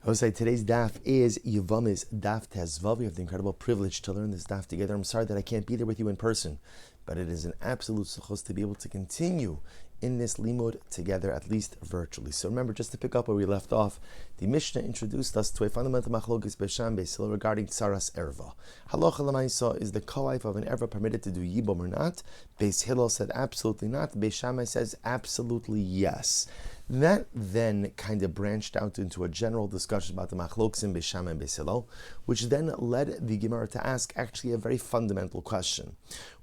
I would say today's daf is Yevamos Daf Tezvav. We have the incredible privilege to learn this daf together. I'm sorry that I can't be there with you in person, but it is an absolute suchos to be able to continue in this limud together, at least virtually. So remember, just to pick up where we left off, the Mishnah introduced us to a fundamental machlokes b'sham b'sil regarding tsaras erva. Halacha l'maisa, is the co-wife of an erva permitted to do yibum or not? Beis Hillel said absolutely not. Beis Shammai says absolutely yes. That then kind of branched out into a general discussion about the machlokes in Beis Shammai and Beis Hillel, which then led the Gemara to ask actually a very fundamental question,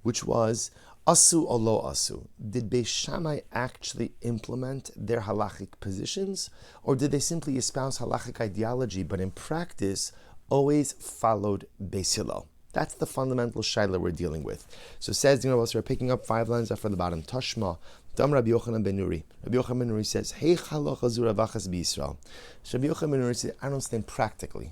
which was, Asu or lo asu? Did Beis Shammai actually implement their halachic positions, or did they simply espouse halachic ideology, but in practice always followed Beis Hillel? That's the fundamental shaila we're dealing with. So says the Yevamos, we're picking up 5 lines from the bottom. Tashma, Dam Rabbi Yochanan ben Nuri. Rabbi Yochanan ben Nuri says, Hey halacha zu ravachas b'Yisrael. So Rabbi Yochanan ben Nuri says, I don't understand practically.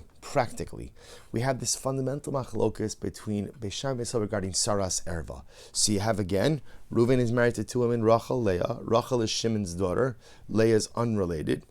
We have this fundamental machlokas between Beis Shammai and Beis Hillel regarding Saras Erva. So you have again, Reuven is married to 2 women, Rachel, Leah. Rachel is Shimon's daughter. Leah is unrelated.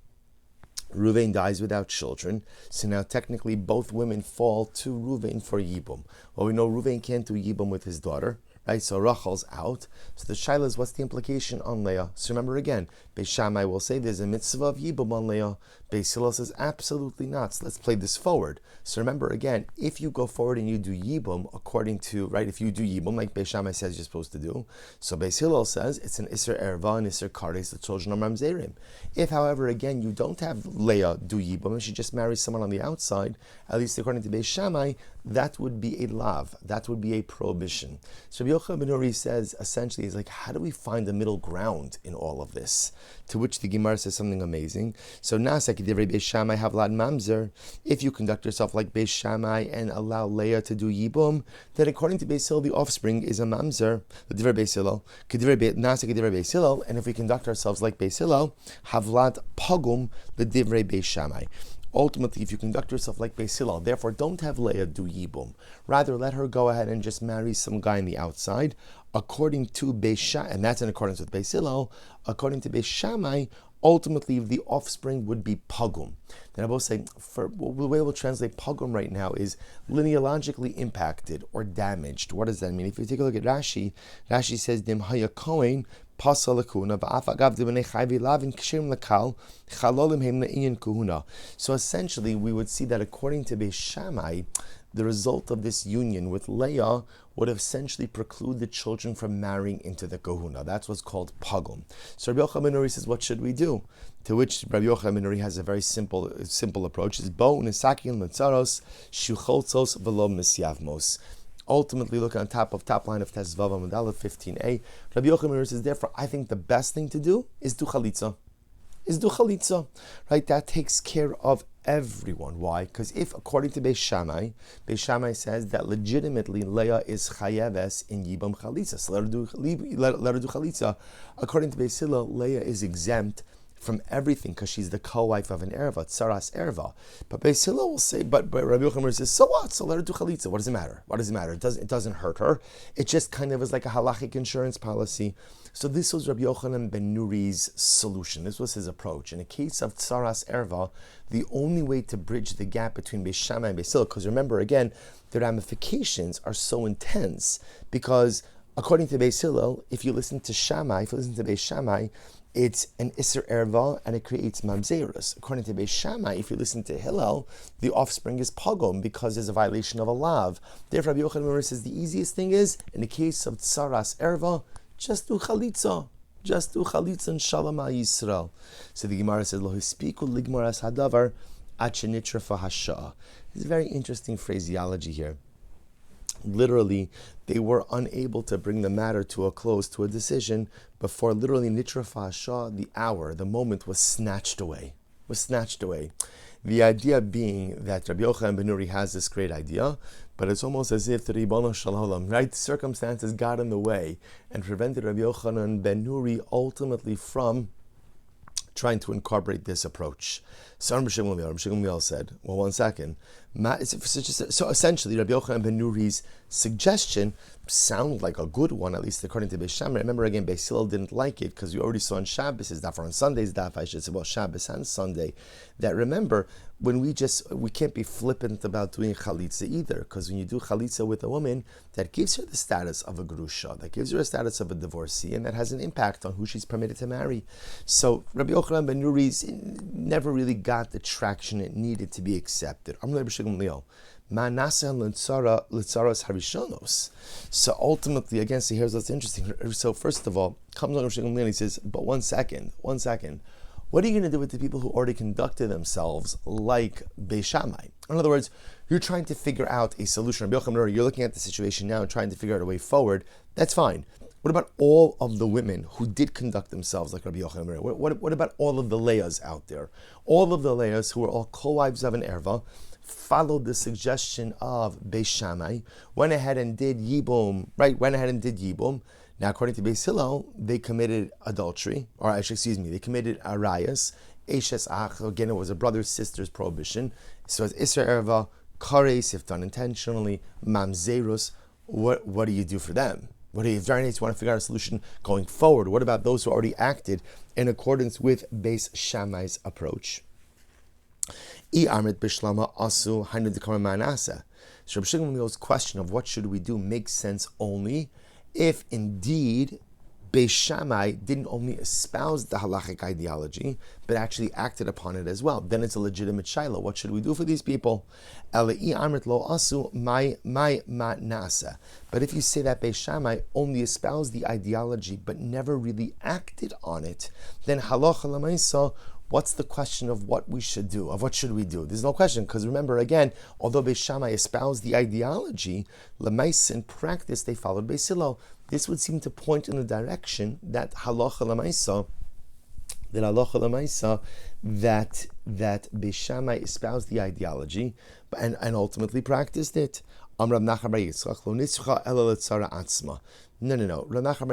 Reuven dies without children, so now technically both women fall to Reuven for Yibum. Well, we know Reuven can't do Yibum with his daughter, right? So Rachel's out. So the shaila is, what's the implication on Leah? So remember again, Beis Shammai will say there's a mitzvah of Yibum on Leah. Beis Hillel says absolutely not. So let's play this forward. So remember again, if you go forward and you do Yibum according to, right, if you do Yibum like Beis Shammai says you're supposed to do, so Beis Hillel says it's an Isser Erva and Isser Kares, the children of Mamzerim. If, however, again, you don't have Leah do Yibum and she just marries someone on the outside, at least according to Beis Shammai, that would be a lav, that would be a prohibition. So Rabbi Yochanan ben Nuri says, essentially, is like, how do we find the middle ground in all of this? To which the Gemara says something amazing. So Nasek divrei Beis Shammai havlad mamzer. If you conduct yourself like Beis Shammai and allow Leah to do Yibum, then according to Beis Hillel, the offspring is a mamzer. The divrei Beis Hillel, Nasek divrei Beis Hillel, and if we conduct ourselves like Beis Hillel, havlad pagum the divrei Beis Shammai. Ultimately, if you conduct yourself like Beis Hillel, therefore don't have Leah do Yibum. Rather, let her go ahead and just marry some guy on the outside. According to Beis Shammai, and that's in accordance with Beis Hillel, according to Beis Shammai, ultimately the offspring would be pagum. Then I will say, the way we'll translate pagum right now is lineologically impacted or damaged. What does that mean? If you take a look at Rashi, Rashi says, Dim haya kohen so essentially, we would see that according to Beis Shammai, the result of this union with Leah would essentially preclude the children from marrying into the kahuna. That's what's called pagum. So Rabbi Yochanan ben Nuri says, what should we do? To which Rabbi Yochanan ben Nuri has a very simple approach. It's bo nesakin letzaros shucholtzos v'lo misyavmos. Ultimately, look on top line of Tezvav Amudala 15a. Rabbi Yochanan ben Nuri says, therefore, I think the best thing to do is do chalitza. Right? That takes care of everyone. Why? Because if, according to Beis Shammai says that legitimately Leah is chayeves in Yibam chalitza. So let her do chalitza. According to Beis Hillel, Leah is exempt from everything because she's the co-wife of an erva, tsaras erva. But Beis Hillel will say, but Rabbi Yochanan says, so what? So let her do chalitza. What does it matter? It doesn't hurt her. It just kind of is like a halachic insurance policy. So this was Rabbi Yochanan ben Nuri's solution. This was his approach. In a case of tsaras erva, the only way to bridge the gap between Beis Shammai and Beis Hillel, because remember again, the ramifications are so intense, because according to Beis Hillel, if you listen to Beis Shammai, it's an Isser Erva and it creates Mamzerus. According to Beis Shammai, if you listen to Hillel, the offspring is Pagum because there's a violation of a lav. Therefore, Rabbi Yochanan ben Nuri says the easiest thing is, in the case of Tsaras Erva, just do Chalitza. And Shalom Yisrael. So the Gemara says, Lo hispiku ligmaras hadavar achenitra fahasha. It's a very interesting phraseology here. Literally, they were unable to bring the matter to a close, to a decision, before literally Nitra Fahasha, the hour, the moment was snatched away. The idea being that Rabbi Yochanan ben Nuri has this great idea, but it's almost as if the Ribono Shel Olam, right? Circumstances got in the way and prevented Rabbi Yochanan ben Nuri ultimately from trying to incorporate this approach. So Rabbi Shimon said, well, one second. So essentially, Rabbi Yochanan ben Nuri's suggestion sounded like a good one, at least according to Beis Shammai. Remember again, Beis Hillel didn't like it because we already saw on Shabbos, his daf, or on Sunday's daf, I should say, well, Shabbos and Sunday, that remember, when we can't be flippant about doing chalitza either, because when you do chalitza with a woman, that gives her the status of a grusha, that gives her a status of a divorcee, and that has an impact on who she's permitted to marry. So Rabbi Yochanan ben Nuri's never really got the traction it needed to be accepted. So ultimately, again, see, here's what's interesting. So first of all, comes on Rosh and he says, but one second. What are you going to do with the people who already conducted themselves like Beis Shammai? In other words, you're trying to figure out a solution. You're looking at the situation now and trying to figure out a way forward. That's fine. What about all of the women who did conduct themselves like Rabbi Yochanan? What about all of the Leahs out there? All of the Leahs who were all co-wives of an erva, followed the suggestion of Beis Shammai, went ahead and did Yibum. Now, according to Beis Hillel, they committed adultery, they committed arayas, eshes ach. Again, it was a brother-sister's prohibition. So it's isra erva, kares if done intentionally, mamzerus. What do you do for them? If you want to figure out a solution going forward, what about those who already acted in accordance with Beis Shammai's approach? So Rabbi Shimon question of what should we do makes sense only if indeed Beis Shammai didn't only espouse the halachic ideology, but actually acted upon it as well. Then it's a legitimate shaila. What should we do for these people? But if you say that Beis Shammai only espoused the ideology, but never really acted on it, then halacha l'maisa, what's the question of what we should do? Of what should we do? There's no question, because remember again, although Beis Shammai espoused the ideology, l'maisa in practice they followed Beis Hillel. This would seem to point in the direction that halacha l'maisa, that Beis Shammai espoused the ideology and ultimately practiced it. No. Rav Nachman Bar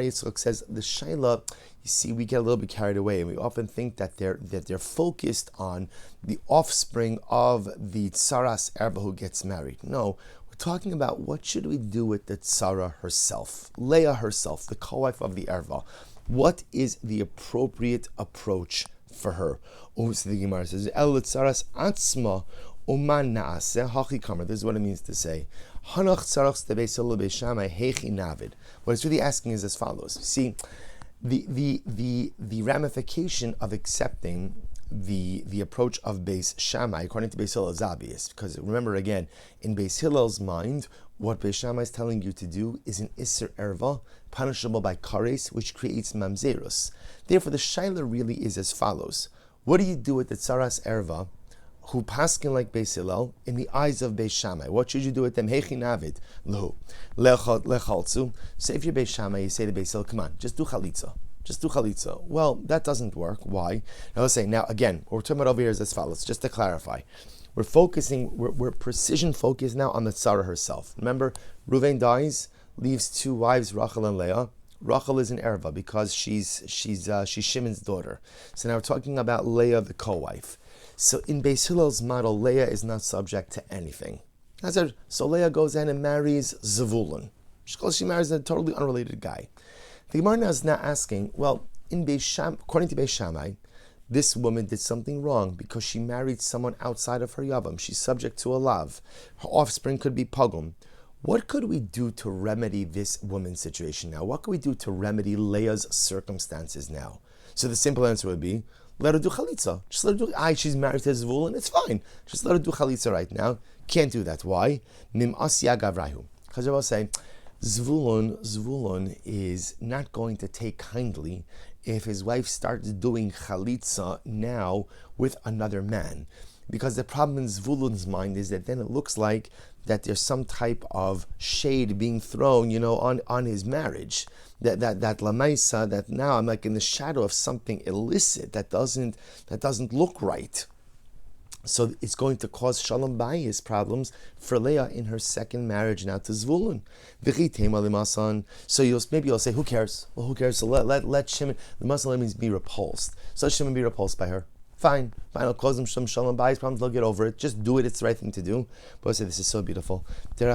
Yitzchak says the shaila. You see, we get a little bit carried away, and we often think that they're focused on the offspring of the tsaras erba who gets married. No, we're talking about what should we do with the tzara herself, Leah herself, the co-wife of the erva. What is the appropriate approach for her? The Gemara says, "El tsaras atzma uman naaseh hachi kamer." This is what it means to say. Hanach tzarachs tebeis Hillel Beis Shammai hechi navid. What it's really asking is as follows. See, the ramification of accepting the approach of Beis Shammai, according to Beis Hillel, is obvious. Because remember again, in Beis Hillel's mind, what Beis Shammai is telling you to do is an Isser Erva, punishable by Kares, which creates Mamzerus. Therefore, the Shaila really is as follows. What do you do with the Tsaras Erva, who paskin like Beis Hillel, in the eyes of Beis Shammai? What should you do with them? Hechi navid, lehu, lechaltzu. So if you're Beis Shammai, you say to Beis Hillel, come on, just do chalitza. Well, that doesn't work. Why? Now let's say, now again, what we're talking about over here is as follows, just to clarify. We're precision focused now on the tzara herself. Remember, Reuven dies, leaves two wives, Rachel and Leah. Rachel is an erva because she's Shimon's daughter. So now we're talking about Leah, the co-wife. So in Beis Hillel's model, Leah is not subject to anything. So Leah goes in and marries Zevulun. She marries a totally unrelated guy. The Gemara now is now asking, well, according to Beis Shammai, this woman did something wrong because she married someone outside of her yavam. She's subject to a lav. Her offspring could be pogum. What could we do to remedy this woman's situation now? What could we do to remedy Leah's circumstances now? So the simple answer would be, let her do chalitza. Just let her do. She's married to Zvulun, it's fine. Just let her do chalitza right now. Can't do that. Why? Mim asya gavrahu. Because I will say, Zvulun is not going to take kindly if his wife starts doing chalitza now with another man. Because the problem in Zvulun's mind is that then it looks like that there's some type of shade being thrown, on his marriage. That lamaisa, that now I'm like in the shadow of something illicit that doesn't look right. So it's going to cause shalom bayis problems for Leah in her second marriage now to Zvulun. So maybe you'll say, who cares? Well, who cares? So let Shimon, the Muslim means be repulsed. So Shimon be repulsed by her. Fine. I'll cause them some shalom bayis problems. They'll get over it. Just do it. It's the right thing to do. But I say this is so beautiful. The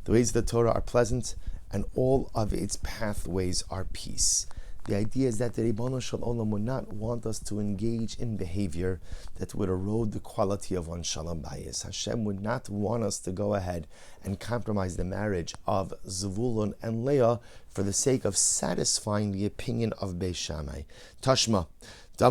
ways of the Torah are pleasant, and all of its pathways are peace. The idea is that the Ribono Shel Olam would not want us to engage in behavior that would erode the quality of one's shalom bayis. Hashem would not want us to go ahead and compromise the marriage of Zvulun and Leah for the sake of satisfying the opinion of Beis Shammai. Tashma. So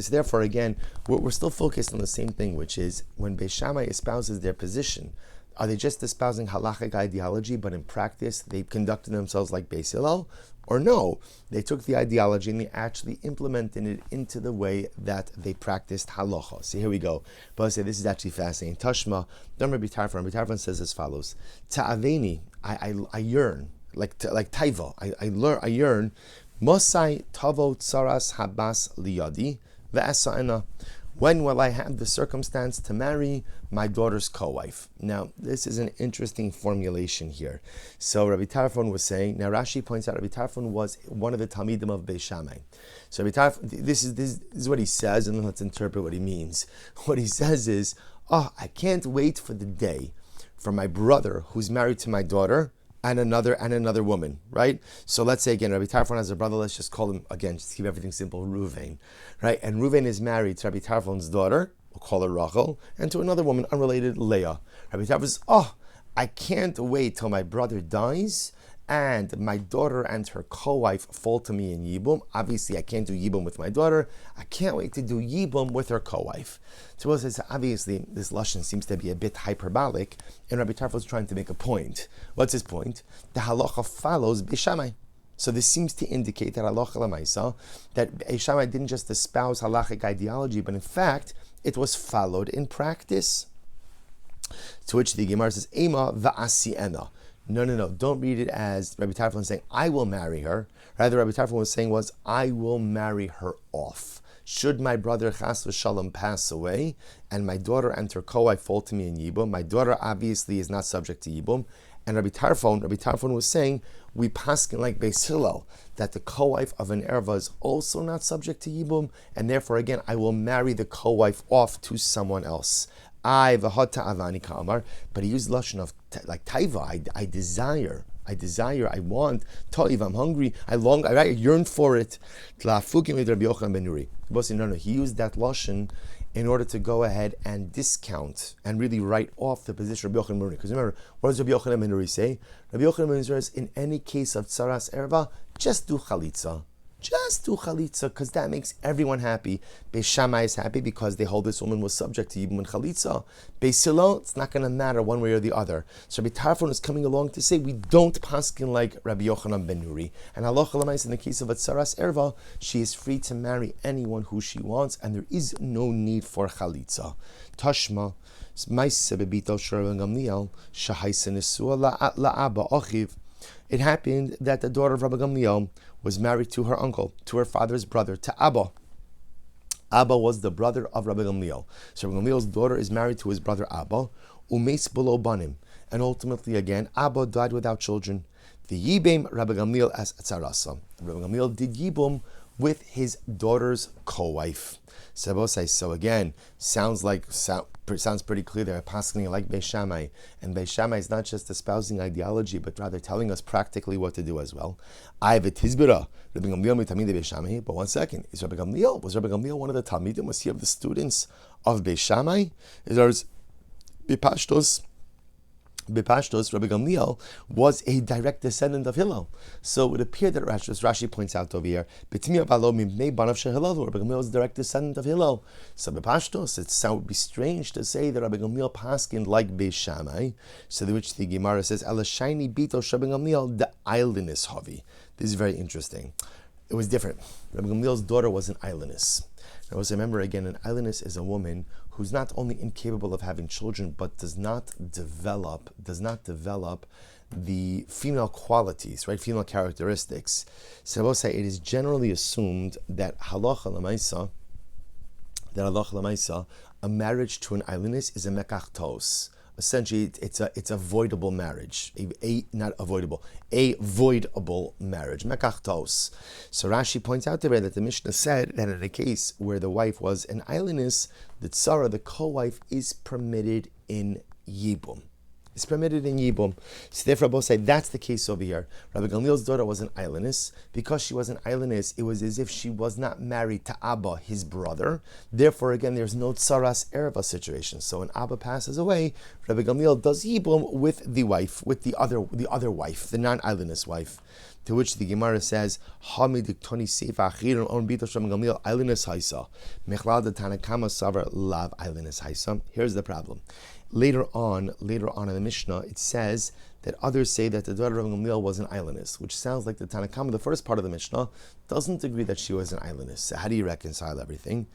therefore, again, we're still focused on the same thing, which is when Beis Shammai espouses their position, are they just espousing halachic ideology, but in practice they conducted themselves like Beis Hillel? Or no, they took the ideology and they actually implemented it into the way that they practiced halacha. So here we go. But I say this is actually fascinating. Tashma, Rabbi Tarfon says as follows: Ta'aveni, I yearn, like taiva, I yearn. Mosai tavo tsaras habas liyadi ve'asa'ena. When will I have the circumstance to marry my daughter's co-wife? Now, this is an interesting formulation here. So Rabbi Tarfon was saying, now Rashi points out Rabbi Tarfon was one of the Talmidim of Beis Shammai. So Rabbi Tarfon, this is what he says, and then let's interpret what he means. What he says is, I can't wait for the day for my brother who's married to my daughter and another woman, right? So let's say again, Rabbi Tarfon has a brother, let's just call him, again, just keep everything simple, Ruvain, right? And Ruvain is married to Rabbi Tarfon's daughter, we'll call her Rachel, and to another woman, unrelated, Leah. Rabbi Tarfon says, I can't wait till my brother dies and my daughter and her co-wife fall to me in Yibum. Obviously, I can't do Yibum with my daughter. I can't wait to do Yibum with her co-wife. So says, obviously, this lashon seems to be a bit hyperbolic, and Rabbi Tarfon is trying to make a point. What's his point? The halacha follows Beis Shammai. So this seems to indicate that halacha l'maisa, that Beis Shammai didn't just espouse halachic ideology, but in fact, it was followed in practice. To which the Gemara says, Ema va'asiena. No. Don't read it as Rabbi Tarfon saying, I will marry her. Rather, Rabbi Tarfon was saying I will marry her off. Should my brother Chas v'Shalom pass away and my daughter and her co-wife fall to me in Yibum, my daughter obviously is not subject to Yibum. And Rabbi Tarfon was saying, we paskin like Beis Hillel, that the co-wife of an erva is also not subject to Yibum, and therefore again, I will marry the co-wife off to someone else. But he used lashon of like taiva. I desire, I want. Toiv, I'm hungry. I yearn for it. No, he used that lashon in order to go ahead and discount and really write off the position of Rabbi Yochanan ben Nuri. Because remember, what does Rabbi Yochanan ben Nuri say? Rabbi Yochanan ben Nuri says, in any case of tsaras erva, just do chalitza. Just do chalitza, because that makes everyone happy. Beis Shammai is happy because they hold this woman was subject to Yibum and chalitza. Beis Hillel, it's not going to matter one way or the other. So Rabbi Tarfon is coming along to say we don't paskin like Rabbi Yochanan ben Nuri. And halacha l'maisa, in the case of a tsaras erva, she is free to marry anyone who she wants, and there is no need for chalitza. Tashma, ma'aseh bebito shel Rabbi Gamliel, shahaisa nesua la'aba achiv. It happened that the daughter of Rabbi Gamliel was married to her uncle, to her father's brother, to Abba. Abba was the brother of Rabbi Gamliel. So Rabbi Gamliel's daughter is married to his brother Abba, umeis below banim. And ultimately again, Abba died without children. The Yibam Rabbi Gamliel as Atzarasa. Rabbi Gamliel did Yibum with his daughter's co-wife. So again, sounds pretty clear. They're passing like Beis Shammai, and Beis Shammai is not just espousing ideology, but rather telling us practically what to do as well. But one second, was Rabbi Gamliel one of the Talmidim? Was he of the students of Beis Shammai? Bipashtos, Rabbi Gamliel was a direct descendant of Hillel. So it would appear that Rashi points out over here, Rabbi Gamliel was a direct descendant of Hillel. So Bipashtos, it would be strange to say that Rabbi Gamliel paskined like Beis Shammai. So which the Gemara says, Elashayni bito Rabbi Gamliel the islandess havi. This is very interesting. It was different. Rabbi Gamliel's daughter was an islandess. Now, also remember again, an islandess is a woman who's not only incapable of having children, but does not develop the female qualities, right? Female characteristics. So I will say it is generally assumed that halacha l'maisa, a marriage to an islandess is a mekach tos, Essentially, it's a voidable marriage, not avoidable, a voidable marriage. Mekachtos. So Rashi points out there that the Mishnah said that in a case where the wife was an aylinus, the tzara, the co-wife, is permitted in yibum. It's permitted in Yibum. So therefore, both say that's the case over here. Rabbi Gamliel's daughter was an aylinus. Because she was an aylinus, it was as if she was not married to Abba, his brother. Therefore, again, there's no tsaras erva situation. So when Abba passes away, Rabbi Gamliel does Yibum with the wife, with the other wife, the non-aylinus wife. To which the Gemara says, "Hamidik toni seifa achirim on bito Rabbi Gamliel aylinus haisa mechlal de tanakama savar lav aylinus haisa." Here's the problem. Later on in the Mishnah, it says that others say that the daughter of Gamliel was an aylinus, which sounds like the Tanakama, the first part of the Mishnah, doesn't agree that she was an aylinus. So how do you reconcile everything?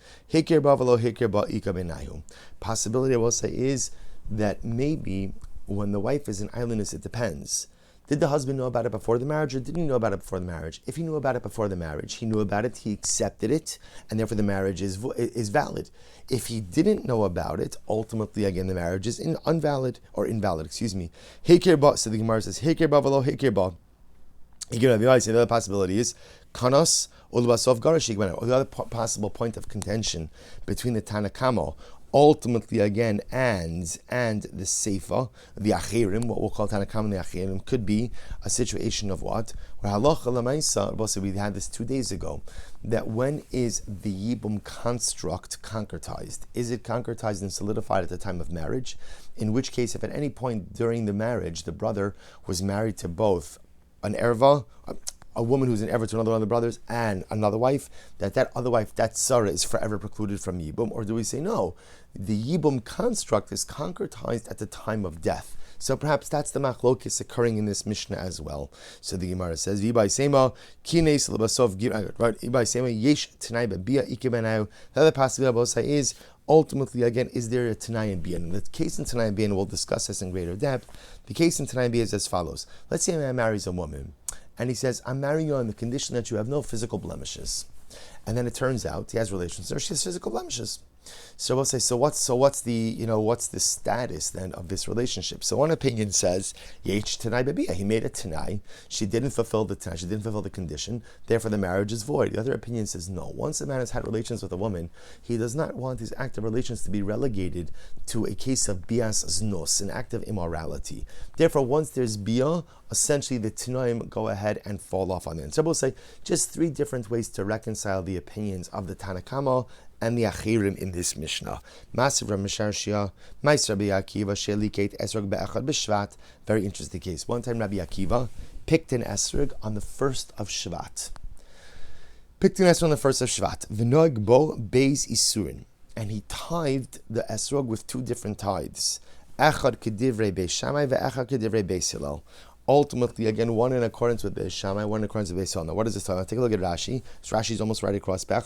Possibility I will say is that maybe when the wife is an aylinus, it depends. Did the husband know about it before the marriage, or didn't he know about it before the marriage? If he knew about it before the marriage, he knew about it, he accepted it, and therefore the marriage is valid. If he didn't know about it, ultimately, again, the marriage is invalid. So the Gemara says, Hikir ba v'lo hikir ba. The other possibility is kanos ulbasov garashik. Or the other possible point of contention between the Tanakama, ultimately again, and the Seifa, the Achirim, what we'll call Tanakam and the Achirim, could be a situation of what? Where halacha l'maisa, we had this 2 days ago, that when is the Yibum construct concretized? Is it concretized and solidified at the time of marriage? In which case, if at any point during the marriage, the brother was married to both an erva, a woman who's an erva to another one of the brothers, and another wife, that other wife, that tzara, is forever precluded from Yibum? Or do we say no? The Yibum construct is concretized at the time of death. So perhaps that's the machlokis occurring in this Mishnah as well. So the Gemara says, "V'ibay sema kines lebasov right? V'ibay sema yesh tenai b'bia ikebenau." The other possibility is ultimately again, is there a tenai and bia? The case in tenai and bia, we'll discuss this in greater depth. The case in tenai and bia is as follows: let's say a man marries a woman, and he says, "I'm marrying you on the condition that you have no physical blemishes," and then it turns out he has relations with her, she has physical blemishes. So we'll say, what's the status then of this relationship? So one opinion says, Yech Tanai Babia, he made a Tanai, she didn't fulfill the Tanai, she didn't fulfill the condition, therefore the marriage is void. The other opinion says, no, once a man has had relations with a woman, he does not want his act of relations to be relegated to a case of bias znos, an act of immorality. Therefore, once there's bia, essentially the Tanaim go ahead and fall off on it. And so we'll say, just 3 different ways to reconcile the opinions of the Tanakama and the Achirim in this Mishnah. Masiv Rav Misharshia, Mais Rabbi Akiva, Sheliket Esrog Be'echad B'Shvat. Very interesting case. One time Rabbi Akiva picked an Esrog on the 1st of Shvat. V'noag bo beis isurin. And he tithed the Esrog with 2 different tithes. Echad Kedivrei Beis Shammai ve'echad Kedivrei Beis Hillel. Ultimately, again, one in accordance with Beis Shammai, one in accordance with Beis Hillel. Now, what is this talking about? Take a look at Rashi. So Rashi is almost right across. The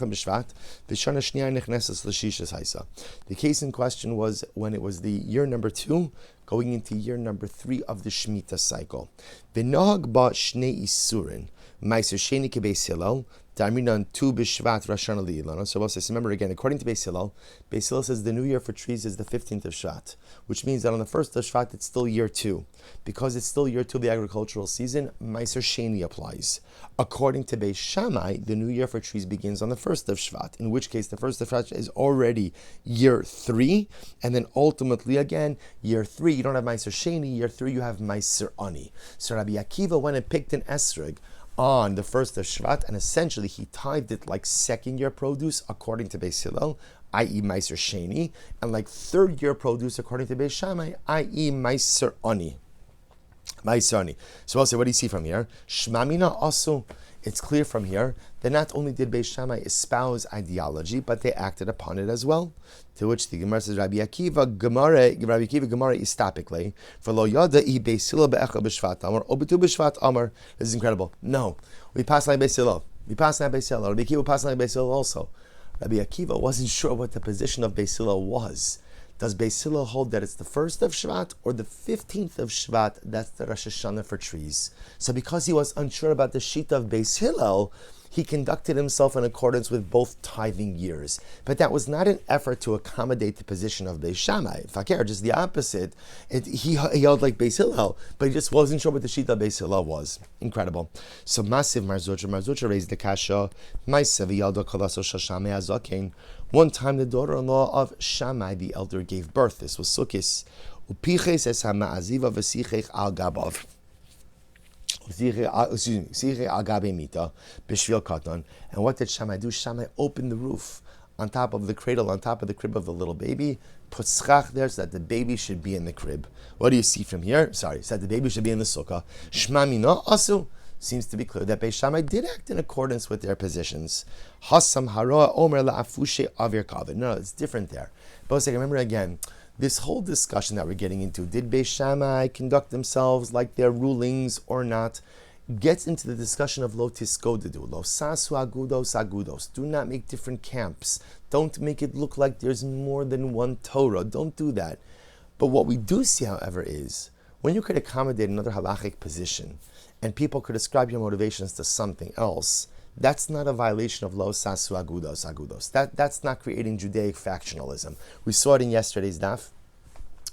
case in question was when it was the year number 2, going into year number 3 of the Shemitah cycle. V'nohag ba shnei isurin, ma'aser sheni kebeis Hillel. So remember again, according to Beis Hillel says the new year for trees is the 15th of Shvat, which means that on the 1st of Shvat it's still year 2. Because it's still year 2 of the agricultural season, Meiser Sheni applies. According to Beis Shammai, the new year for trees begins on the 1st of Shvat, in which case the 1st of Shvat is already year 3, and then ultimately again, year 3, you don't have Meiser Sheni, year 3 you have Meiser Ani. So Rabbi Akiva went and picked an esrog on the 1st of Shvat, and essentially he tithed it like 2nd year produce according to Beis Hillel, i.e. Meiser Sheni, and like 3rd year produce according to Beis Shammai, i.e. Meiser Ani. So I'll say, what do you see from here? Shmamina also, it's clear from here that not only did Beis Shammai espouse ideology, but they acted upon it as well. To which the Gemara says, Rabbi Akiva Gemara istapikle for lo yada I Beis Hillel be'echad b'Shvat Amar obetu b'Shvat Amar. This is incredible. No, we pass like Beis Hillel. Rabbi Akiva passed like Beis Hillel also. Rabbi Akiva wasn't sure what the position of Beis Hillel was. Does Beis Hillel hold that it's the 1st of Shvat or the 15th of Shvat? That's the Rosh Hashanah for trees. So because he was unsure about the sheet of Beis Hillel, he conducted himself in accordance with both tithing years. But that was not an effort to accommodate the position of Beis Shammai. Fakir, just the opposite. He held like Beis Hillel, but he just wasn't sure what the Shita Beis Hillel was. Incredible. So massive Marzucha raised the kasha. One time the daughter-in-law of Shammai, the elder, gave birth. This was Sukkis. Upiches es hama'aziva v'sichech al gabav. And what did Shammai do? Shammai opened the roof on top of the cradle, on top of the crib of the little baby, put schach there so that the baby should be in the crib. What do you see from here? Sorry, so that the baby should be in the sukkah. Shma mina asu. Seems to be clear that Beis Shammai did act in accordance with their positions. Hasam hara omer la'afushe avir kavod. No, it's different there. But remember again, this whole discussion that we're getting into, did Beis Shammai conduct themselves like their rulings or not, gets into the discussion of lo tiskodadu, lo sasu agudos agudos. Do not make different camps. Don't make it look like there's more than one Torah. Don't do that. But what we do see, however, is when you could accommodate another halachic position and people could ascribe your motivations to something else, that's not a violation of lo sasu agudos agudos. That's not creating Judaic factionalism. We saw it in yesterday's daf,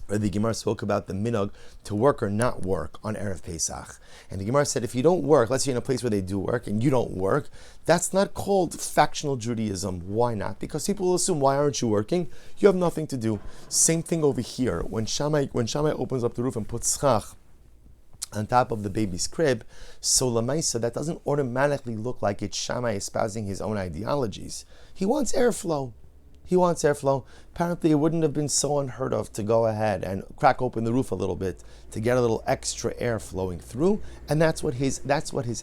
where the Gemara spoke about the minhag to work or not work on Erev Pesach. And the Gemara said, if you don't work, let's say you're in a place where they do work and you don't work, that's not called factional Judaism. Why not? Because people will assume, why aren't you working? You have nothing to do. Same thing over here. When Shammai opens up the roof and puts schach on top of the baby's crib, so lamaisa, that doesn't automatically look like it's Shammai espousing his own ideologies. He wants airflow. Apparently, it wouldn't have been so unheard of to go ahead and crack open the roof a little bit to get a little extra air flowing through, and that's what his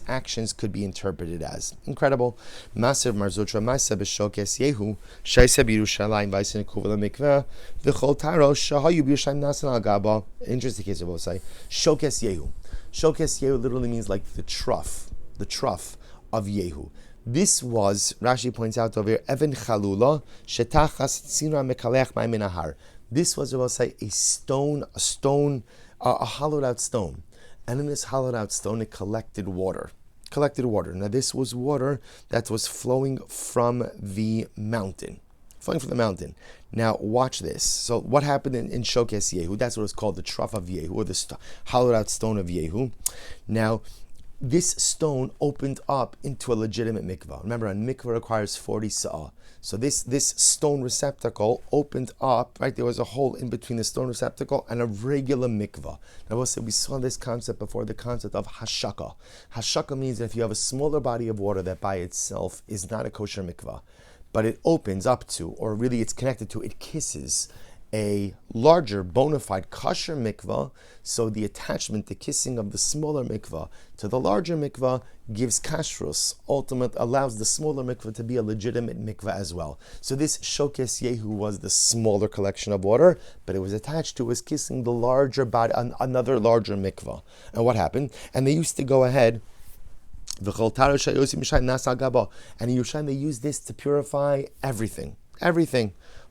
actions could be interpreted as. Incredible. Massive Marzutra Masa b'Shokes Yehu Shaisa b'Yerushalayim v'Aisen Kuvala Mikveh v'Chol Taro Shahayu b'Yerushalayim Nasan Al Gaba. Interesting case, I will say. Shokes Yehu. Shokes Yehu literally means like the trough of Yehu. This was, Rashi points out over here, Even Chalula, Shetachas Tzina Mekalech Ma'amin. This was, I will say, a hollowed out stone. And in this hollowed out stone, it collected water. Now this was water that was flowing from the mountain. Now watch this. So what happened in Shokes Yehu? That's what it's called, the trough of Yehu, or the hollowed out stone of Yehu. Now, this stone opened up into a legitimate mikvah. Remember, a mikvah requires 40 sa'ah. So this stone receptacle opened up, right? There was a hole in between the stone receptacle and a regular mikvah. Now, we saw this concept before, the concept of hashaka. Hashaka means that if you have a smaller body of water that by itself is not a kosher mikvah, but it opens up to, or really it's connected to, it kisses a larger bona fide kosher mikvah, so the attachment, the kissing of the smaller mikvah to the larger mikvah gives kashrus, ultimate, allows the smaller mikvah to be a legitimate mikvah as well. So this Shokes Yehu was the smaller collection of water, but it was attached to, was kissing the larger body, another larger mikvah. And what happened? And they used to go ahead, and in Yerushalayim they used this to purify everything.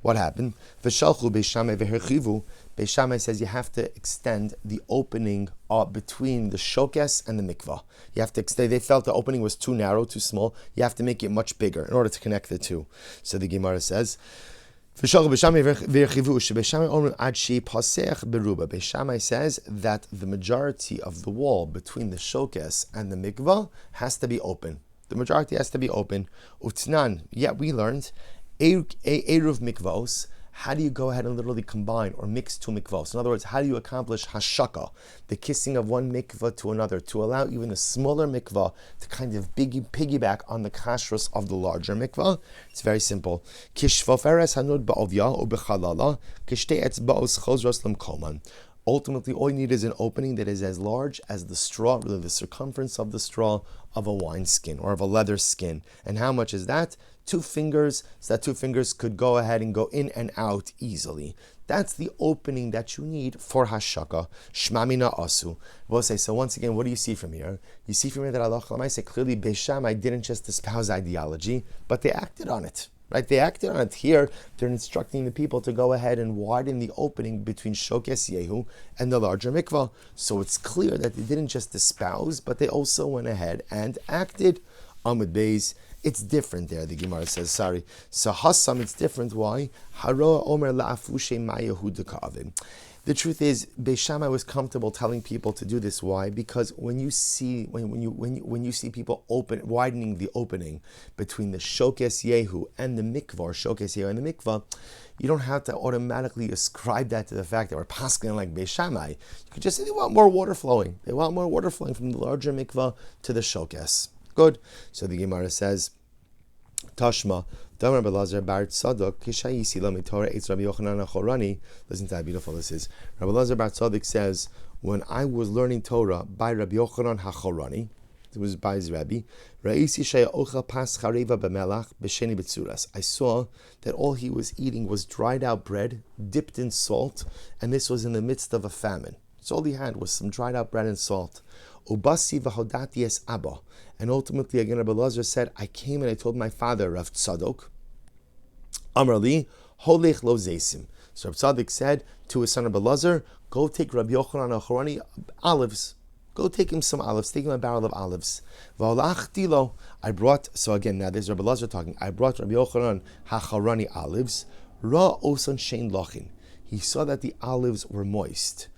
What happened? V'shalchu Beis Shammai v'herchivu. Beis Shammai says you have to extend the opening between the shokes and the mikvah. You have to extend. They felt the opening was too narrow, too small. You have to make it much bigger in order to connect the two. So the Gemara says, V'shalchu Beis Shammai v'herchivu. Beis Shammai omrim ad shei pasech beruba. Beis Shammai says that the majority of the wall between the shokes and the mikvah has to be open. The majority has to be open. Utnan. Yet we learned. Eruv mikvos, how do you go ahead and literally combine or mix two mikvos? In other words, how do you accomplish hashaka, the kissing of one mikvah to another, to allow even the smaller mikvah to kind of piggyback on the kashrus of the larger mikvah? It's very simple. Ultimately, all you need is an opening that is as large as the straw, really the circumference of the straw of a wine skin or of a leather skin. And how much is that? 2 fingers, so that 2 fingers could go ahead and go in and out easily. That's the opening that you need for hashaka. Shmamina asu. We'll say, so once again, what do you see from here? You see from here that Allah say clearly Beis Shammai didn't just espouse ideology, but they acted on it. Right? They acted on it here. They're instructing the people to go ahead and widen the opening between Shokes Yehu and the larger mikvah. So it's clear that they didn't just espouse, but they also went ahead and acted Amud Beis, it's different there, the Gemara says, sorry. So Hassam, it's different. Why? Haroa Omer la'afushe ma'yahuda ka'avim. The truth is, Beis Shammai was comfortable telling people to do this. Why? Because when you see people widening the opening between the Shokes Yehu and the mikvah, or Shokes Yehu and the mikvah, you don't have to automatically ascribe that to the fact that we're paskin like Beis Shammai. You could just say they want more water flowing. They want more water flowing from the larger mikvah to the Shokes. Good. So the Gemara says, Tashma, Damar Belazar Bar Tzadok, Kishayisi Lamitora Eitz Rabbi Yochanan HaChorani. Listen to how beautiful this is. Rabbi Belazar Bar Tzadok says, when I was learning Torah by Rabbi Yochanan HaChorani, it was by his Rabbi, Ra'isi Shaya Ocha Pas Chareva B'Melach B'Sheni B'Tzuras. I saw that all he was eating was dried out bread, dipped in salt, and this was in the midst of a famine. So all he had was some dried out bread and salt. Ubasi v'hodati es Abba. And ultimately, again, Rabbi Elazar said, I came and I told my father, Rav Tzadok, Amar li, holech lo zesim. So Rav Tzadok said to his son Rabbi Elazar, go take Rabbi Yochanan HaChorani olives. Go take him some olives. Take him a barrel of olives. V'olachti lo. I brought, so again, now there's Rabbi Elazar talking. I brought Rabbi Yochanan HaChorani olives. Ra osan shein lochin. He saw that the olives were moist.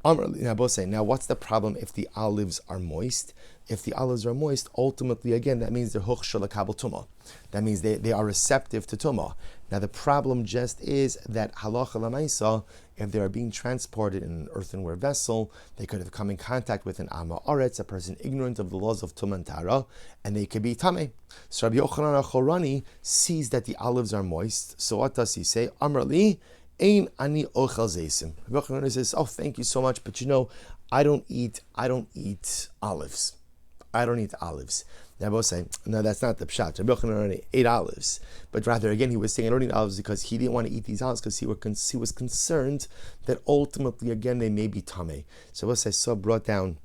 Now, both say, now what's the problem if the olives are moist? If the olives are moist, ultimately, again, that means they're huchshel lekabel tumah. That means they are receptive to tumah. Now, the problem just is that halacha l'maisa, if they are being transported in an earthenware vessel, they could have come in contact with an ama aretz, a person ignorant of the laws of tumah and tara, and they could be tameh. So Rabbi Yochanan HaChorani sees that the olives are moist. So what does he say? Amar li, Ein ani ochel zeisim. Rabbi Yochanan says, oh, thank you so much, but I don't eat olives. I don't eat olives. Now, both say, no, that's not the pshat. Rabbi Yochanan ate olives, but rather, again, he was saying, I don't eat olives because he didn't want to eat these olives because he was concerned that ultimately, again, they may be tameh. So, what I saw brought down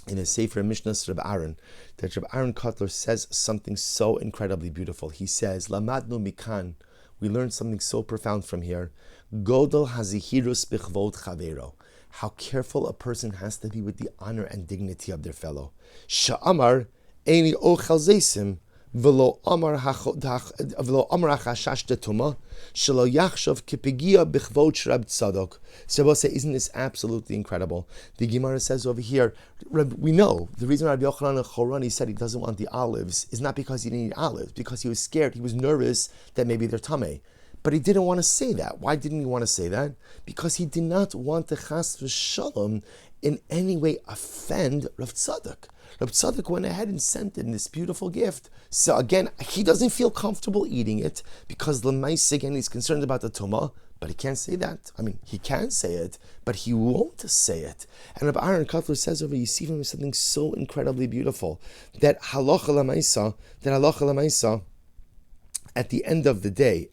in a Sefer Mishnah Rabbi Aaron, that Rabbi Aaron Kotler says something so incredibly beautiful. He says, Lamadnu mikan. We learned something so profound from here. Godel hazihirus bichvod chavero. How careful a person has to be with the honor and dignity of their fellow. Sha'amar eini ochel zeisim v'lo amar hachashash detuma shelo yachshav kipigia bichvod shrab tzadok. So we'll say, isn't this absolutely incredible? The Gemara says over here, we know the reason Rabbi Yochanan HaChorani said he doesn't want the olives is not because he didn't eat olives, because he was scared, he was nervous that maybe they're tameh. But he didn't want to say that. Why didn't he want to say that? Because he did not want to chas v'shalom in any way offend Rav Tzadok. Rav Tzadok went ahead and sent him this beautiful gift. So again, he doesn't feel comfortable eating it because l'mais, again, he's concerned about the tumah, but he can't say that. I mean, he can say it, but he won't say it. And Rabbi Aaron Kotler says over Yesivim something so incredibly beautiful, that halacha l'maisa, at the end of the day,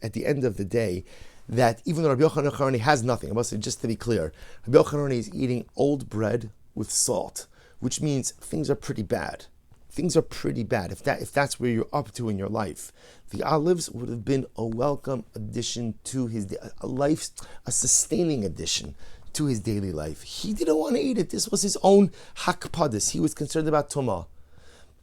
that even though Rabbi Yochanan HaChorani has nothing, I must say, just to be clear, Rabbi Yochanan is eating old bread with salt, which means things are pretty bad. Things are pretty bad. If that's where you're up to in your life, the olives would have been a welcome addition to his life, a sustaining addition to his daily life. He didn't want to eat it. This was his own hakpadis. He was concerned about tumah.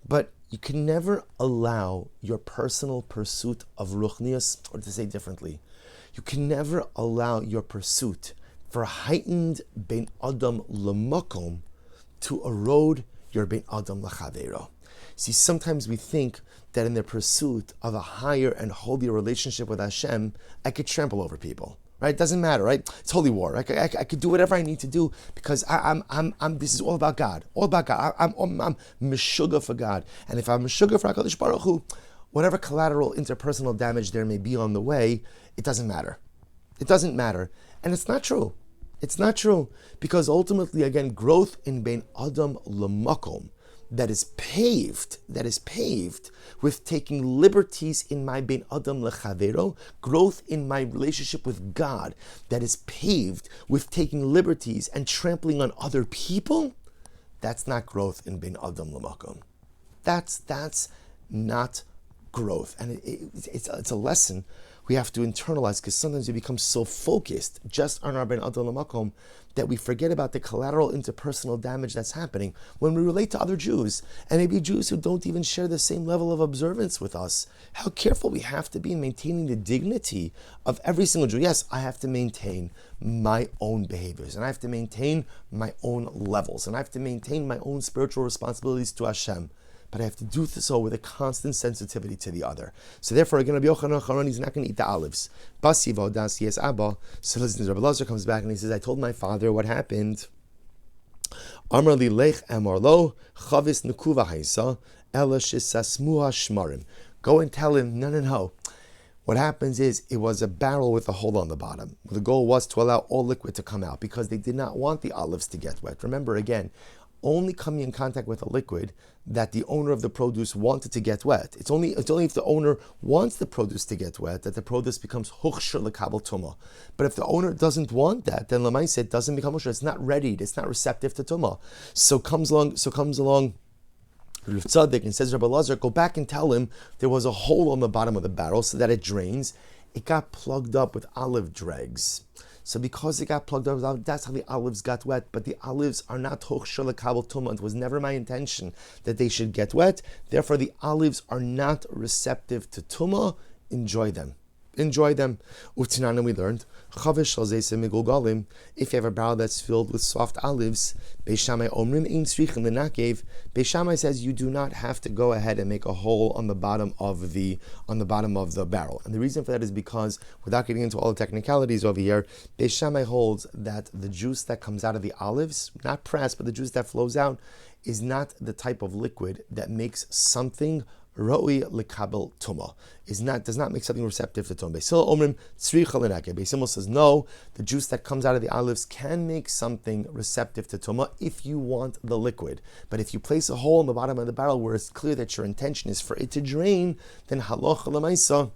But you can never allow your personal pursuit of ruchnius, or to say differently, you can never allow your pursuit for heightened bein adam lemakom to erode your bein adam lachavero. See, sometimes we think that in the pursuit of a higher and holier relationship with Hashem, I could trample over people. Right? It doesn't matter, right? It's holy war. I could do whatever I need to do because I'm this is all about God. All about God. I'm meshuggah for God. And if I'm meshuggah for HaKadosh Baruch Hu, whatever collateral interpersonal damage there may be on the way, it doesn't matter. It doesn't matter. And it's not true. It's not true. Because ultimately, again, growth in bein adam lemakom, that is paved with taking liberties in my bein adam lechavero, growth in my relationship with God, that is paved with taking liberties and trampling on other people, that's not growth in bein adam lemakom. That's not growth. And it's a lesson we have to internalize, because sometimes we become so focused just on our ben adon lamakom that we forget about the collateral interpersonal damage that's happening when we relate to other Jews, and maybe Jews who don't even share the same level of observance with us. How careful we have to be in maintaining the dignity of every single Jew. Yes, I have to maintain my own behaviors, and I have to maintain my own levels, and I have to maintain my own spiritual responsibilities to Hashem. But I have to do so with a constant sensitivity to the other. So therefore, again, Rabbi Yochanan Charon, he's not going to eat the olives. Basivo das yes abba. So listen, Rabbi Lazar comes back and he says, I told my father what happened. Amar li lech amar lo chavis nukuva haisa ela shisasmuha shmarim. Go and tell him, no. What happens is, it was a barrel with a hole on the bottom. The goal was to allow all liquid to come out because they did not want the olives to get wet. Remember, again, only coming in contact with a liquid that the owner of the produce wanted to get wet. It's only if the owner wants the produce to get wet that the produce becomes huchshir lekabel tuma. But if the owner doesn't want that, then lemaisa it doesn't become huchshir. It's not ready. It's not receptive to tuma. So comes along Rav Tzaddik and says, Rabbi Lazar, go back and tell him there was a hole on the bottom of the barrel so that it drains. It got plugged up with olive dregs. So because it got plugged up, that's how the olives got wet. But the olives are not hochshir lekabel tuma. It was never my intention that they should get wet. Therefore, the olives are not receptive to tuma. Enjoy them. Utinana, we learned, if you have a barrel that's filled with soft olives, Beis Shammai omrim ein tzrichen lenakev. Beis Shammai says you do not have to go ahead and make a hole on the bottom of the barrel. And the reason for that is because, without getting into all the technicalities over here, Beis Shammai holds that the juice that comes out of the olives, not pressed, but the juice that flows out, is not the type of liquid that makes something Roi lekabel tuma does not make something receptive to tuma. Beis Hillel omrim tzricha lenake. Beis Hillel says no, the juice that comes out of the olives can make something receptive to tuma if you want the liquid. But if you place a hole in the bottom of the barrel where it's clear that your intention is for it to drain, then halacha lemaisa,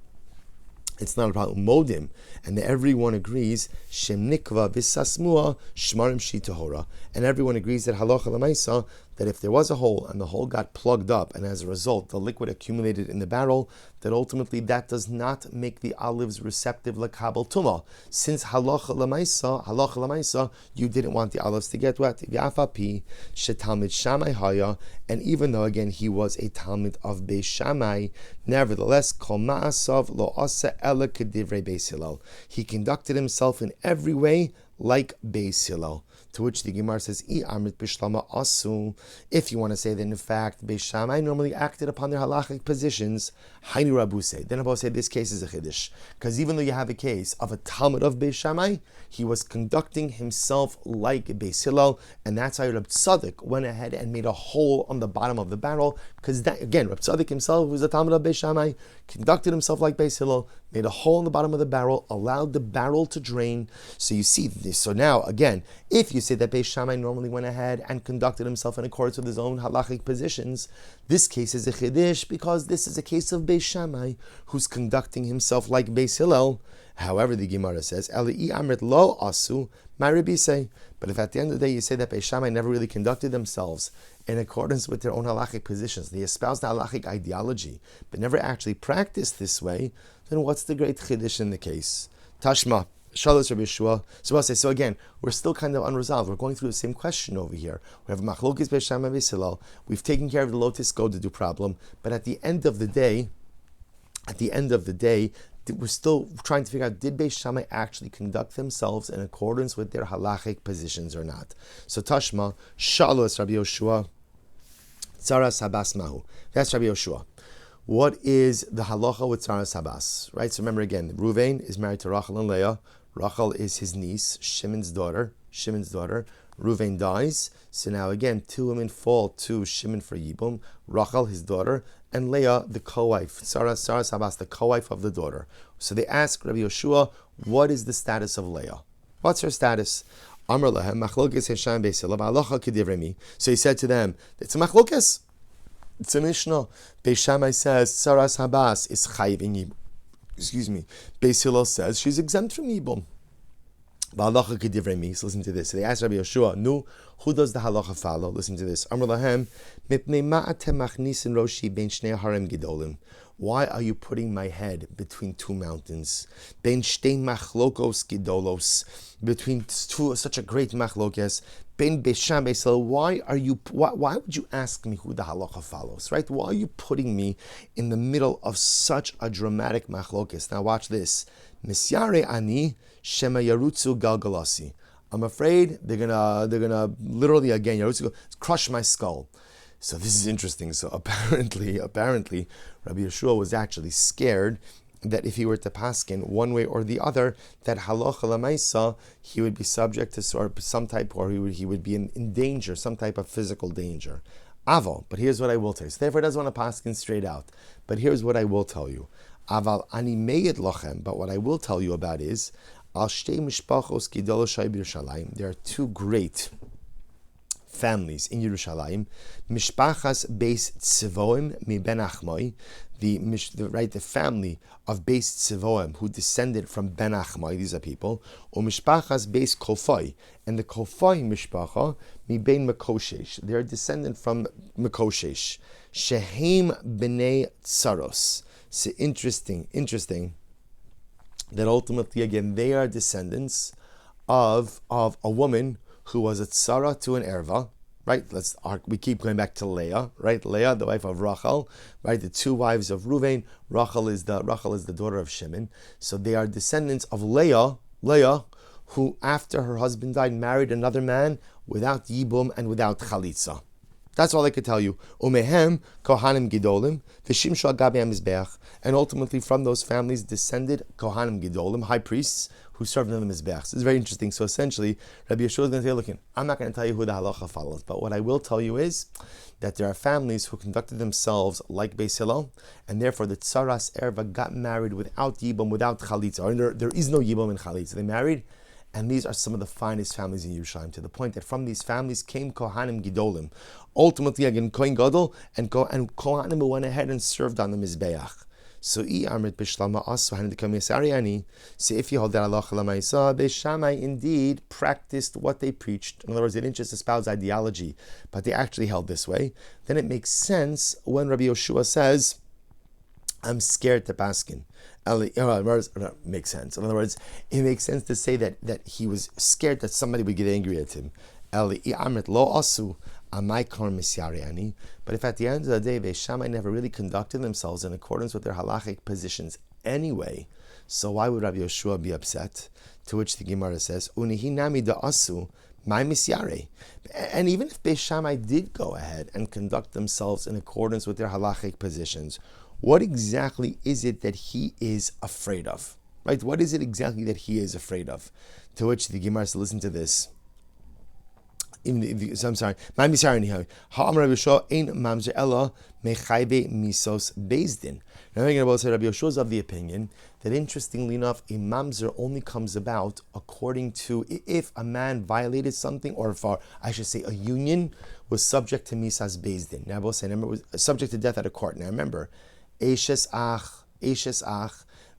it's not a problem. Modim, and everyone agrees, Shem nikva v'sasmua shmarim shi tahora, and everyone agrees that halacha lemaisa, that if there was a hole and the hole got plugged up, and as a result the liquid accumulated in the barrel, that ultimately that does not make the olives receptive lekabel tuma. Since halacha lemaisa, you didn't want the olives to get wet. V'afapi shetalmid Shammai haya, and even though again he was a talmid of Beis Shammai, nevertheless kol ma'asav lo asa ela kedivrei Beis Hillel. He conducted himself in every way like Beis Hillel. To which the Gemara says, if you want to say that in fact Beis Shammai normally acted upon their halachic positions, Hainu Rabuse. Then Rabbi said this case is a chiddush, because even though you have a case of a talmid of Beis Shammai, he was conducting himself like Beis Hillel, and that's why Reb Tzaddik went ahead and made a hole on the bottom of the barrel, because that, again, Reb Tzaddik himself, who was a talmid of Beis Shammai, conducted himself like Beis Hillel, made a hole in the bottom of the barrel, allowed the barrel to drain. So you see this. So now, again, if you say that Beis Shammai normally went ahead and conducted himself in accordance with his own halachic positions, this case is a chiddush, because this is a case of Beis Shammai who's conducting himself like Beis Hillel. However, the Gemara says, Eli amrit lo asu, my Rabbi say. But if at the end of the day you say that Beis Shammai never really conducted themselves in accordance with their own halachic positions, they espoused the halachic ideology, but never actually practiced this way, then what's the great chiddush in the case? Tashma. Shalos Rabbi Yeshua. So I'll say, so again, we're still kind of unresolved. We're going through the same question over here. We have machlokes Beis Shammai Beis Hillel. We've taken care of the lotus go-to-do problem, but at the end of the day, we're still trying to figure out, did Beis Shammai actually conduct themselves in accordance with their halachic positions or not? So Tashma, Shalos Rabbi Yeshua, Tzaras Habas Mahu. That's Rabbi Yeshua. What is the halacha with Tzaras Habas? Right. So remember again, Ruvain is married to Rachel and Leah. Rachel is his niece, Shimon's daughter. Ruvain dies. So now again, two women fall to Shimon for Yibum. Rachel, his daughter, and Leah, the co-wife. Tzaras Habas, the co-wife of the daughter. So they ask Rabbi Yeshua, what is the status of Leah? What's her status? Amar lahem machlokes Hesham Beis Hillel halacha kedivrei. So he said to them, it's a machlokes. It's a Mishnah. Beis Shammai says Tzaras Habas is chayiv in Yibum. Beis Hillel says she's exempt from Yibum. Halacha kedivrei mi. So listen to this. So they asked Rabbi Yeshua, "No, who does the halacha follow?" Listen to this. Amar lahem, mipnei ma'atem machnisin roshi ben shnei harem gedolim. Why are you putting my head between two mountains? Ben shtei machlokos gedolos. Between two, such a great machlokes. Ben besham beisel. Why would you ask me who the halacha follows? Right? Why are you putting me in the middle of such a dramatic machlokes? Now watch this. Misyare ani shema yarutzu galgalasi. I'm afraid they're gonna literally again yarutzu crush my skull. So this is interesting. So apparently, Rabbi Yeshua was actually scared that if he were to paskin one way or the other, that halacha lamaisa, he would be subject to some type, or he would be in danger, some type of physical danger. Aval, but here's what I will tell you. So therefore, he doesn't want to paskin straight out. But here's what I will tell you. Aval ani meyed lochem. But what I will tell you about is al shtei mishpachos gidoloshay b'Yerushalayim. There are two great families in Yerushalayim, Mishpachas Beis Tzivoim mi Ben Achmai, the family of Beis Tzivoim who descended from Ben Achmai. These are people, or Mishpachas Beis Kofai, and the Kofai Mishpacha mi Ben Mekoshesh. They are descended from Mekoshesh. Shehem Bnei Tsaros. So interesting that ultimately again they are descendants of a woman who was a tzara to an erva, right? We keep going back to Leah, right? Leah, the wife of Rachel, right? The two wives of Ruvain. Rachel is the daughter of Shimon. So they are descendants of Leah, who after her husband died married another man without yibum and without chalitza. That's all I could tell you. Umehem kohanim gidolim v'shimshu agabeim mizbeach, and ultimately from those families descended kohanim gidolim, high priests who served in the mizbeachs. It's very interesting. So essentially, Rabbi Yeshua is going to say, "Look, I'm not going to tell you who the halacha follows, but what I will tell you is that there are families who conducted themselves like Beis Hillel, and therefore the tsaras erva got married without yibum, without chalitza. Or there is no yibum in chalitza. They married." And these are some of the finest families in Yerushalayim, to the point that from these families came Kohanim Gidolim. Ultimately, again, Kohen Gadol and Kohanim went ahead and served on the Mizbeach. So, if you hold that halacha l'maisa, Beis Shammai indeed practiced what they preached. In other words, they didn't just espouse ideology, but they actually held this way. Then it makes sense when Rabbi Yoshua says, "I'm scared to paskin." Makes sense. In other words, it makes sense to say that he was scared that somebody would get angry at him. But if at the end of the day, Beis Shammai never really conducted themselves in accordance with their halachic positions anyway, so why would Rabbi Yeshua be upset? To which the Gemara says, "Unihi nami da'asu my misyare." And even if Beis Shammai did go ahead and conduct themselves in accordance with their halachic positions, what exactly is it that he is afraid of? Right? What is it exactly that he is afraid of? To which the Gemara says, listen to this. I'm sorry. My misyare ha'amar Rabbi Yeshua ein mamzer ela mechaybe misos bezdin. Now I'm going to say Rabbi Yeshua is of the opinion that, interestingly enough, a mamzer only comes about according to if a man violated something, or if I should say a union was subject to misas bezdin. Now I will say, remember, was subject to death at a court. Now remember, Eshes ach,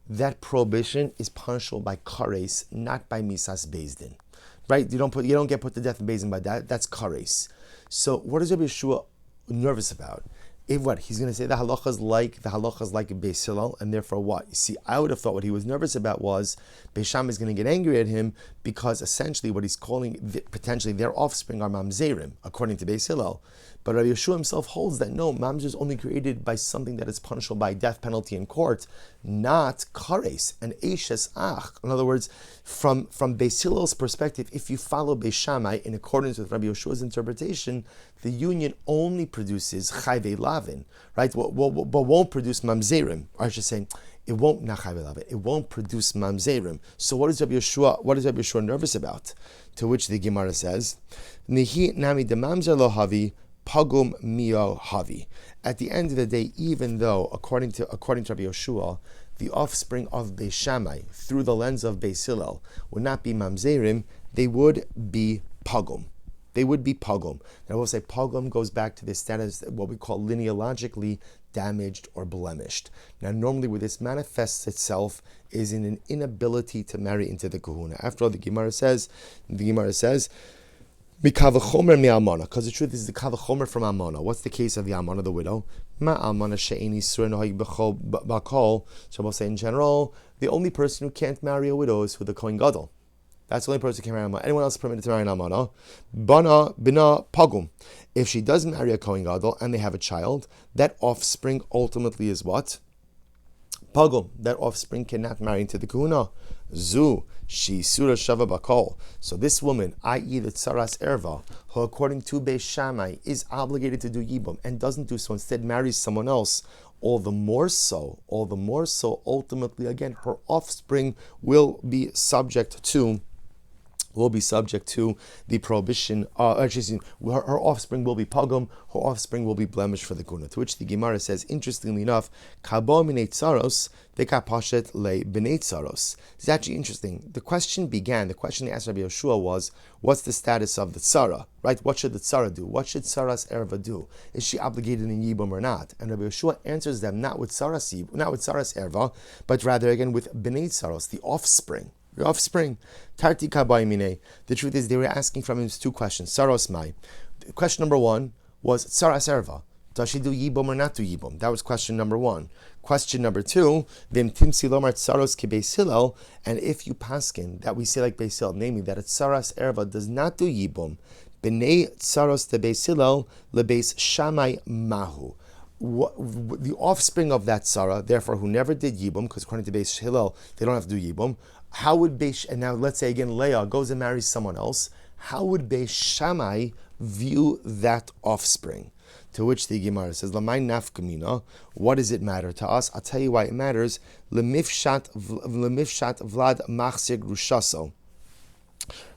that prohibition is punishable by kares, not by misas bezdin. Right? You don't get put to death in bezdin by that. That's kares. So what is Rabbi Yeshua nervous about? If what he's going to say the halacha is like Beis Hillel, and therefore what? You see, I would have thought what he was nervous about was Beis Shammai is going to get angry at him because essentially what he's calling potentially their offspring are mamzerim, according to Beis Hillel. But Rabbi Yeshua himself holds that no, mamzer is only created by something that is punishable by death penalty in court, not kares and eshes ach. In other words, from Beis Hillel's perspective, if you follow Beis Shammai in accordance with Rabbi Yeshua's interpretation, the union only produces chayvei lavin, right? But won't produce mamzerim. Or I should say, it won't It won't produce mamzerim. So what is Rabbi Yeshua nervous about? To which the Gemara says, Nihi nami de mamzer lo havi pagum mio havi. At the end of the day, even though according to Rabbi Yeshua, the offspring of Beis Shammai through the lens of Beis Hillel would not be mamzerim, they would be pagum. They would be pagum. And I will say pagum goes back to the status, what we call linealogically damaged or blemished. Now, normally where this manifests itself is in an inability to marry into the kahuna. After all, the Gemara says, Mikavachomer mi almana, because the truth is the kavachomer from almana. What's the case of the almana, the widow? Ma almana she'eni sur nohig b'kol. So we'll say in general, the only person who can't marry a widow is who the kohen gadol. That's the only person who can marry an almana. Anyone else is permitted to marry an almana? Bana bina pagum. If she does marry a kohen gadol and they have a child, that offspring ultimately is what? Pagum. That offspring cannot marry into the kahuna. Zu. She surah shava bakol. So this woman, i.e. the tsaras erva, who according to Beis Shammai is obligated to do yibum and doesn't do so, instead marries someone else, all the more so, ultimately again, her offspring will be subject to the prohibition. Her offspring will be pagum. Her offspring will be blemished for the kuna. To which the Gemara says, interestingly enough, kabo minei tsaros dekapashet le b'nei tsaros. It's actually interesting. The question they asked Rabbi Yeshua was, what's the status of the tzara? Right? What should the tzara do? What should tsaras erva do? Is she obligated in yibum or not? And Rabbi Yeshua answers them not with tsaras erva, but rather again with b'nei tsaros, the offspring. Your offspring. Tarti kabayimine. The truth is they were asking from him two questions. Saros mai. Question number one was tsaras erva. Does she do yibum or not do yibum? That was question number one. Question number two, vim timsi lomar tsaros kebeis Hillel, and if you paskin that we say like Beis Hillel, namely that a tsaras erva does not do yibum, b'nei tsaros te Beis Hillel lebeis Shammai mahu. The offspring of that tzara, therefore, who never did yibum, because according to Beis Hillel, they don't have to do yibum. How would and now let's say again, Leah goes and marries someone else. How would Beis Shammai view that offspring? To which the Gemara says, "Lamay nafkamina." What does it matter to us? I'll tell you why it matters. Lemifshat vlad machzir grushaso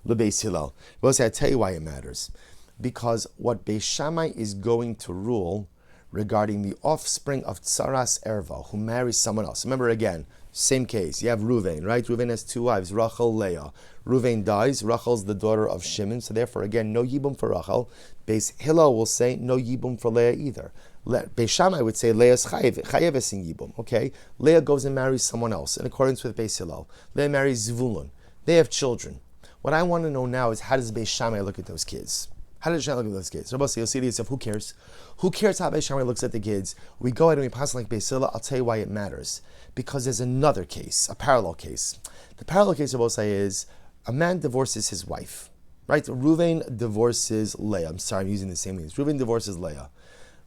lebeis Hillel. Well, say I tell you why it matters, because what Beis Shammai is going to rule regarding the offspring of tsaras erva who marries someone else. Remember again, same case. You have Ruvain, right? Ruvain has two wives, Rachel, Leah. Ruvain dies. Rachel's the daughter of Shimon, so therefore again, no yibum for Rachel. Beis Hillel will say no yibum for Leah either. Beis Shammai would say Leah's chayeves in yibum. Okay, Leah goes and marries someone else in accordance with Beis Hillel. Leah marries Zvulun. They have children. What I want to know now is how does Beis Shammai look at those kids? How does Beis Shammai look at those kids? Rabbi, you'll see to yourself, who cares? Who cares how Beis Shammai looks at the kids? We go ahead and we pass like Beis Hillel. I'll tell you why it matters. Because there's another case, a parallel case. The parallel case, Rabbi, is a man divorces his wife. Right? Ruvain divorces Leah. I'm sorry, I'm using the same names. Ruvain divorces Leah.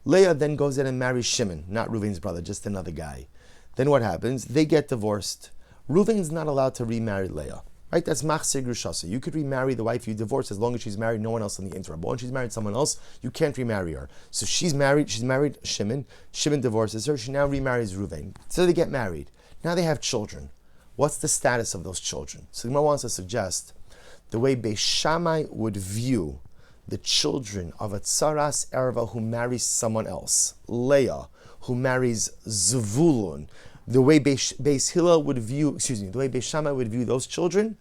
Leah then goes in and marries Shimon, not Ruvain's brother, just another guy. Then what happens? They get divorced. Ruvain's not allowed to remarry Leah. Right? That's machzir grushasa. You could remarry the wife you divorced as long as she's married no one else in the interim. But when she's married someone else, you can't remarry her. So she's married Shimon. Shimon divorces her. She now remarries Ruvain. So they get married. Now they have children. What's the status of those children? So the Gemara wants to suggest the way Beis Shammai would view the children of a tsaras erva who marries someone else, Leah, who marries Zvulun, the way Beis Hillel would view, the way Beis Shammai would view those children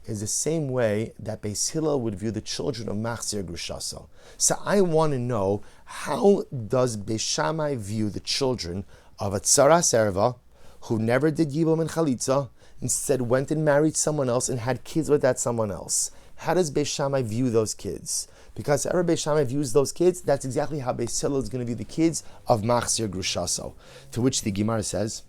is the same way that Beis Hillel would view the children of Machzir Grushaso. So I want to know, how does Beis Shammai view the children of a tsaras erva who never did yibum and chalitza, instead went and married someone else and had kids with that someone else? How does Beis Shammai view those kids? Because however Beis Shammai views those kids, that's exactly how Beis Hillel is going to view the kids of Machzir Grushaso. To which the Gemara says,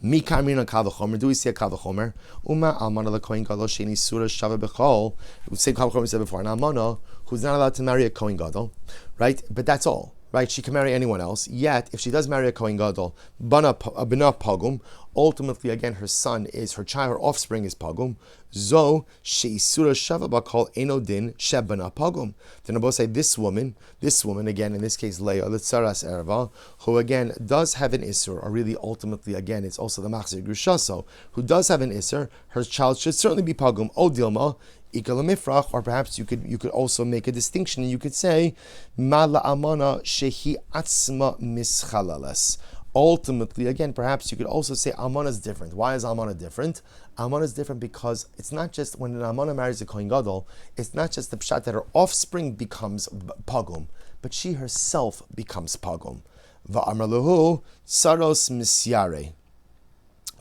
Mi kamrina kal v'chomer. Do we see a kal v'chomer? Uma almana lekohen gadol sheni surah shava b'chol. Same kal v'chomer we said before. An almana who's not allowed to marry a kohen gadol, right? But that's all, right? She can marry anyone else. Yet, if she does marry a kohen gadol, bina pagum. Ultimately, again, her offspring is pagum. Zo sheisura shava b'chol eno din shebana pagum. Then Abba say this woman again, in this case Leah, the tsaras erva, who again does have an isur, or really ultimately again it's also the machzir grushaso, who does have an isur, her child should certainly be pagum. O dilma ikalamifrach, or perhaps you could also make a distinction and you could say ma la'amana shehi atzma mischalalas. Ultimately, again, perhaps you could also say almana is different. Why is almana different? Almana is different because it's not just when an almana marries a kohen gadol, it's not just the pshat that her offspring becomes pagum, but she herself becomes pagum. Va'amar lehu tsaros misyare.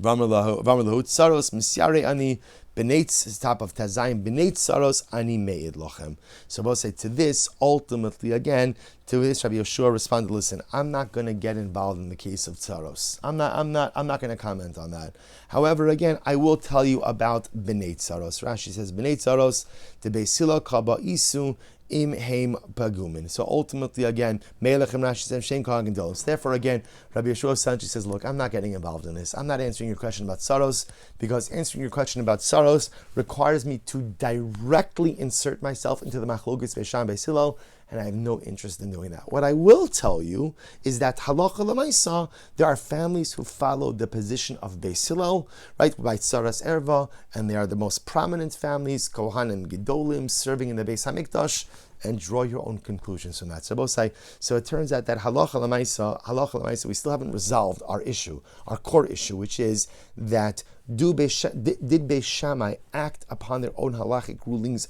V'amar lehu tsaros misyare ani b'nei, top of Tazayim, b'nei tsaros ani me'id lochem. So we'll say to this, ultimately again, to this Rabbi Yeshua responded, listen, I'm not going to get involved in the case of tsaros. I'm not going to comment on that. However, again, I will tell you about b'nei tsaros. Rashi says, b'nei tsaros, tebesila kaba isu, im heim pagumin. So ultimately, again, Me'elechem Rashi says Shem Kagandolos. Therefore, again, Rabbi Yeshua Sanchi says, look, I'm not getting involved in this. I'm not answering your question about Saros, because answering your question about Saros requires me to directly insert myself into the Machlokes Beisham Beis Hillel, and I have no interest in doing that. What I will tell you is that halacha l'maisa, there are families who follow the position of Beis Hillel, right, by Tsaras Erva, and they are the most prominent families, Kohanim Gedolim, serving in the Beis Hamikdash, and draw your own conclusions from that. So it turns out that halacha l'maisa, we still haven't resolved our issue, our core issue, which is that did Beis Shammai act upon their own halachic rulings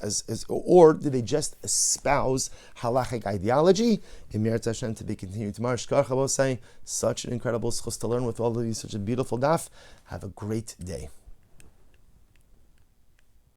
or did they just espouse halachic ideology? In Meretz Hashem, to be continued tomorrow. Such an incredible schus to learn with all of you, such a beautiful daf. Have a great day.